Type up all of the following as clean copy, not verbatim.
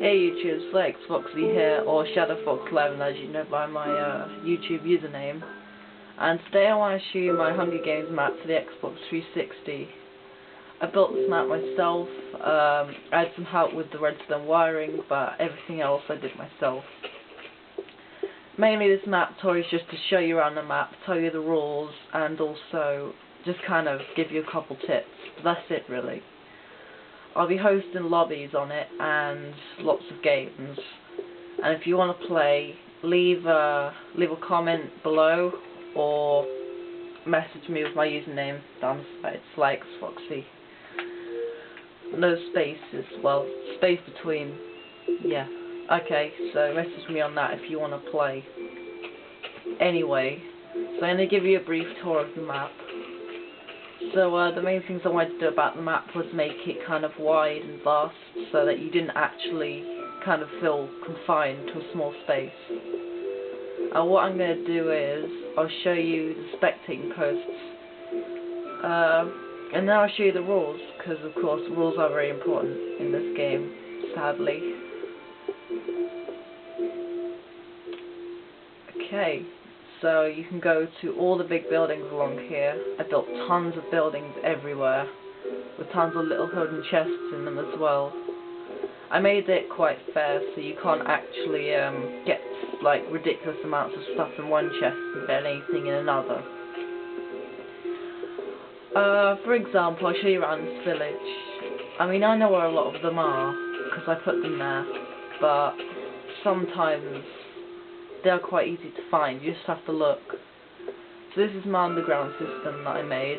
Hey YouTube, it's Lex Foxy here, or ShadowFox11 as you know by my YouTube username. And today I want to show you my Hunger Games map for the Xbox 360. I built this map myself. I had some help with the redstone wiring, but everything else I did myself. Mainly this map tour is just to show you around the map, tell you the rules, and also just kind of give you a couple tips. That's it really. I'll be hosting lobbies on it and lots of games. And if you want to play, leave a comment below or message me with my username down the side. It's like Foxy. No spaces. Well, space between. Yeah. Okay. So message me on that if you want to play. Anyway, so I'm going to give you a brief tour of the map. So the main things I wanted to do about the map was make it kind of wide and vast so that you didn't actually kind of feel confined to a small space. What I'm going to do is I'll show you the spectating posts and then I'll show you the rules, because of course rules are very important in this game, sadly. Okay. So you can go to all the big buildings along here. I built tons of buildings everywhere, with tons of little hidden chests in them as well. I made it quite fair, so you can't actually get like ridiculous amounts of stuff in one chest and then anything in another. For example, I'll show you around this village. I mean, I know where a lot of them are, because I put them there, but sometimes they are quite easy to find, you just have to look. So this is my underground system that I made.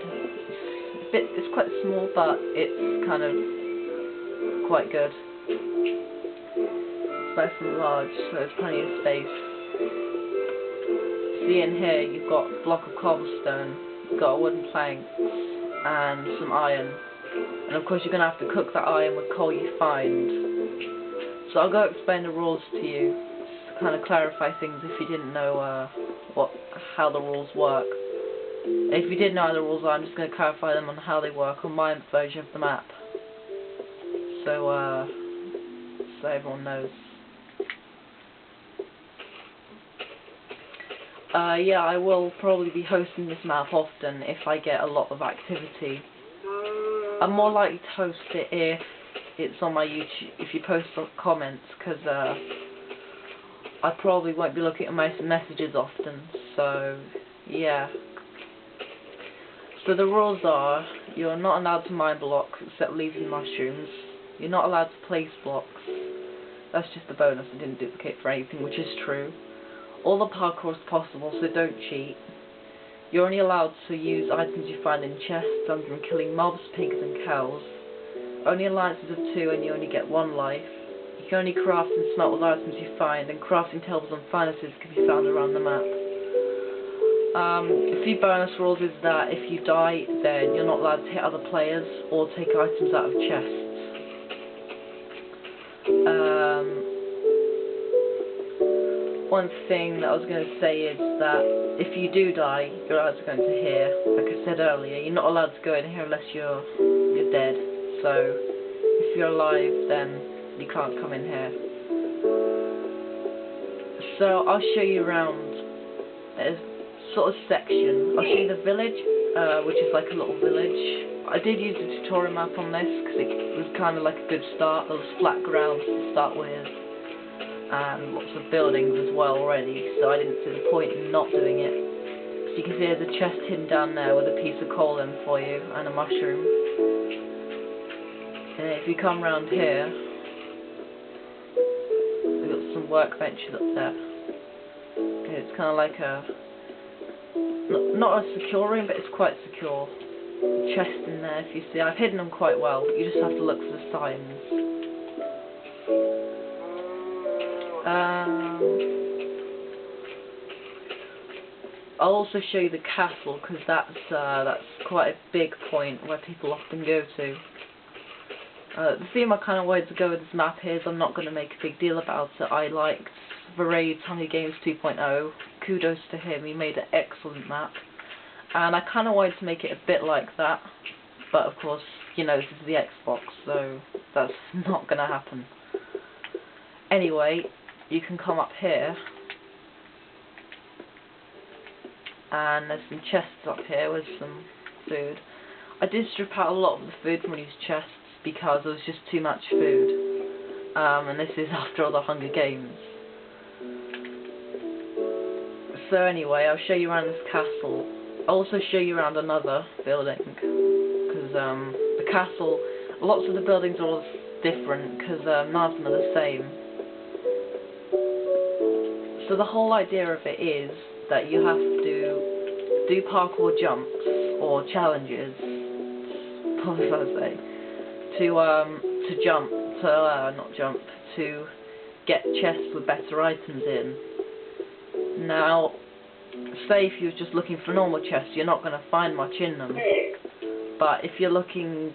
It's quite small, but it's kind of quite good. It's nice and large, so there's plenty of space. See in here, you've got a block of cobblestone, you've got a wooden plank, and some iron. And of course you're going to have to cook that iron with coal you find. So I'll go explain the rules to you, kind of clarify things if you didn't know how the rules work. If you did know how the rules are, I'm just going to clarify them on how they work on my version of the map, so everyone knows. Yeah, I will probably be hosting this map often if I get a lot of activity. I'm more likely to host it if it's on my YouTube, if you post comments, because I probably won't be looking at my messages often, so yeah. So the rules are, you're not allowed to mine blocks except leaves and mushrooms. You're not allowed to place blocks. That's just a bonus, I didn't duplicate for anything, which is true. All the parkour is possible, so don't cheat. You're only allowed to use items you find in chests, other than killing mobs, pigs and cows. Only alliances of 2 and you only get 1 life. You can only craft and smelt with items you find, and crafting tables and furnaces can be found around the map. A few bonus rules is that if you die, then you're not allowed to hit other players or take items out of chests. One thing that I was going to say is that if you do die, you're allowed to go into here. Like I said earlier, you're not allowed to go in here unless you're dead. So if you're alive, then you can't come in here. So I'll show you around a sort of section. I'll show you the village, which is like a little village. I did use a tutorial map on this because it was kind of like a good start. There was flat ground to start with, and lots of buildings as well already, so I didn't see the point in not doing it. So you can see there's a chest hidden down there with a piece of coal in for you, and a mushroom. And if you come round here, we've got some workbenches up there. Okay, it's kind of like a, not a secure room, but it's quite secure. A chest in there, if you see. I've hidden them quite well, you just have to look for the signs. I'll also show you the castle, because that's quite a big point where people often go to. The theme I kind of wanted to go with this map here is I'm not going to make a big deal about it. I liked Verade's Hunger Games 2.0. Kudos to him, he made an excellent map. And I kind of wanted to make it a bit like that. But of course, you know, this is the Xbox, so that's not going to happen. Anyway, you can come up here, and there's some chests up here with some food. I did strip out a lot of the food from these chests because there was just too much food. And this is after all the Hunger Games. So anyway, I'll show you around this castle. I'll also show you around another building, because the castle, lots of the buildings are all different, because none of them are the same. So the whole idea of it is that you have to do parkour jumps, or challenges, what was I say, to jump, not jump, to get chests with better items in. Now, say if you're just looking for normal chests, you're not going to find much in them. But if you're looking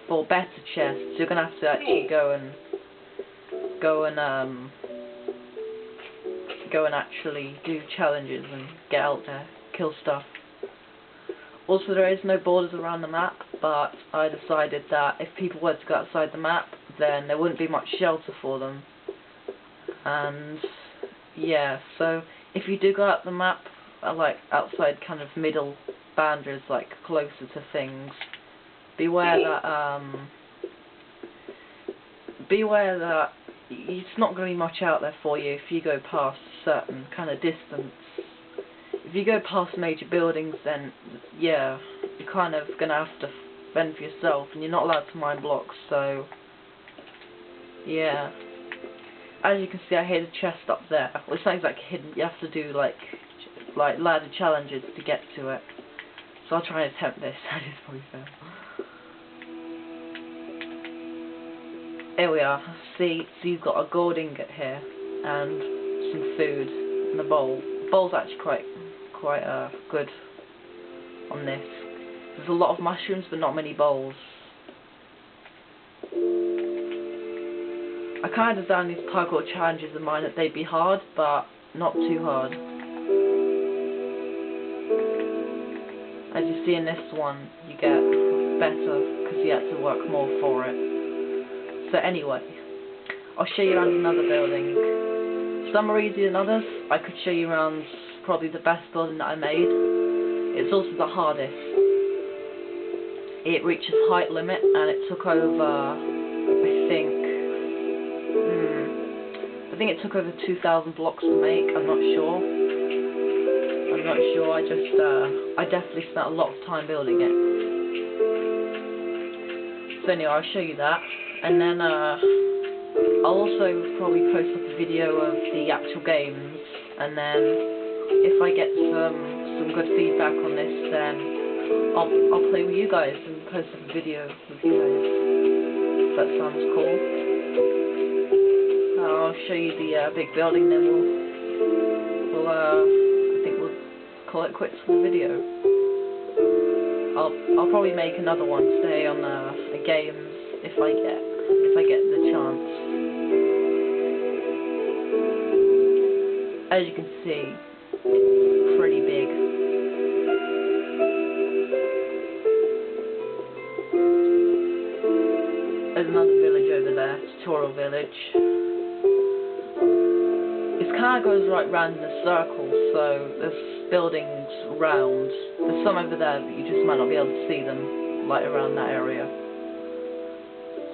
for better chests, you're going to have to actually go and actually do challenges and get out there, kill stuff. Also, there is no borders around the map, but I decided that if people were to go outside the map, then there wouldn't be much shelter for them. And yeah, so if you do go out the map, like outside kind of middle boundaries, like closer to things, beware that it's not going to be much out there for you if you go past a certain kind of distance. If you go past major buildings, then yeah, you're kind of going to have to fend for yourself, and you're not allowed to mine blocks, so yeah. As you can see, I hid a chest up there. Well, it's not exactly hidden, you have to do like ladder challenges to get to it. So I'll try and attempt this. I just probably fail. Here we are. See, so you've got a gold ingot here and some food in a bowl. The bowl's actually quite good on this. There's a lot of mushrooms, but not many bowls. I kind of designed these parkour challenges in mind that they'd be hard, but not too hard. As you see in this one, you get better because you had to work more for it. So anyway, I'll show you around another building. Some are easier than others. I could show you around probably the best building that I made. It's also the hardest. It reaches height limit, and it took over, I think it took over 2,000 blocks to make. I'm not sure. I definitely spent a lot of time building it. So anyway, I'll show you that, and then I'll also probably post up a video of the actual games, and then if I get some good feedback on this, then I'll play with you guys and post up a video with you guys. If that sounds cool. I'll show you the big building, then I think we'll call it quits for the video. I'll probably make another one today on the games if I get the chance. As you can see, it's pretty big. There's another village over there, tutorial village. It kind of goes right round in a circle, so there's buildings around. There's some over there, but you just might not be able to see them, like around that area.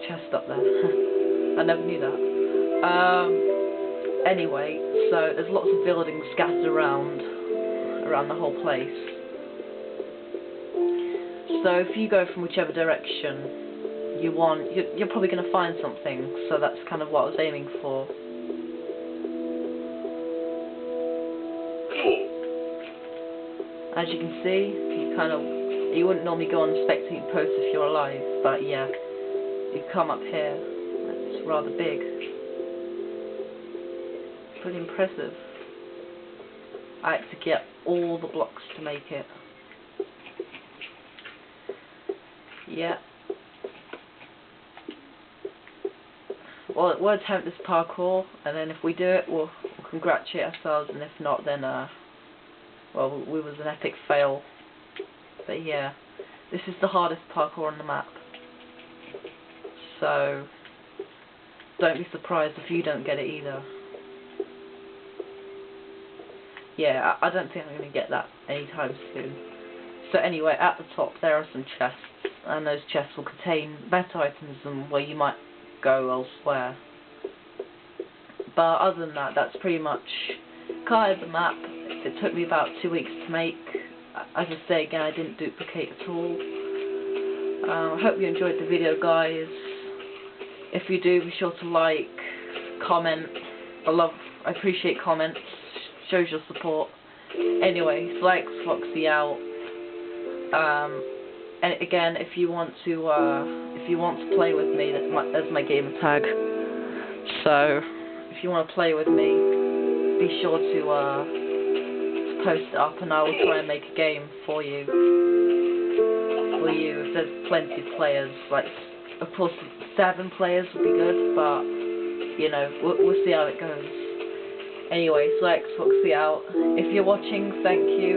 Chest up there. I never knew that. Anyway, so there's lots of buildings scattered around the whole place. So if you go from whichever direction you want, you're probably going to find something. So that's kind of what I was aiming for. As you can see, you wouldn't normally go on spectate posts if you're alive, but yeah, you come up here. It's rather big. Pretty impressive. I had to get all the blocks to make it. Yeah. Well, we'll attempt this parkour, and then if we do it, we'll congratulate ourselves, and if not, then well, we was an epic fail. But yeah, this is the hardest parkour on the map. So don't be surprised if you don't get it either. Yeah, I don't think I'm going to get that anytime soon. So anyway, at the top there are some chests, and those chests will contain better items than where you might go elsewhere. But other than that, that's pretty much kind of the map. It took me about 2 weeks to make. As I say again, I didn't duplicate at all. I hope you enjoyed the video, guys. If you do, be sure to like, comment. I appreciate comments. Shows your support. Anyway, Flex Foxy out. And again, if you want to play with me, that's my gamer tag. So if you want to play with me, be sure to post it up, and I will try and make a game for you. If there's plenty of players, like of course 7 players would be good, but you know, we'll see how it goes. Anyway, Flex Foxy out. If you're watching, thank you.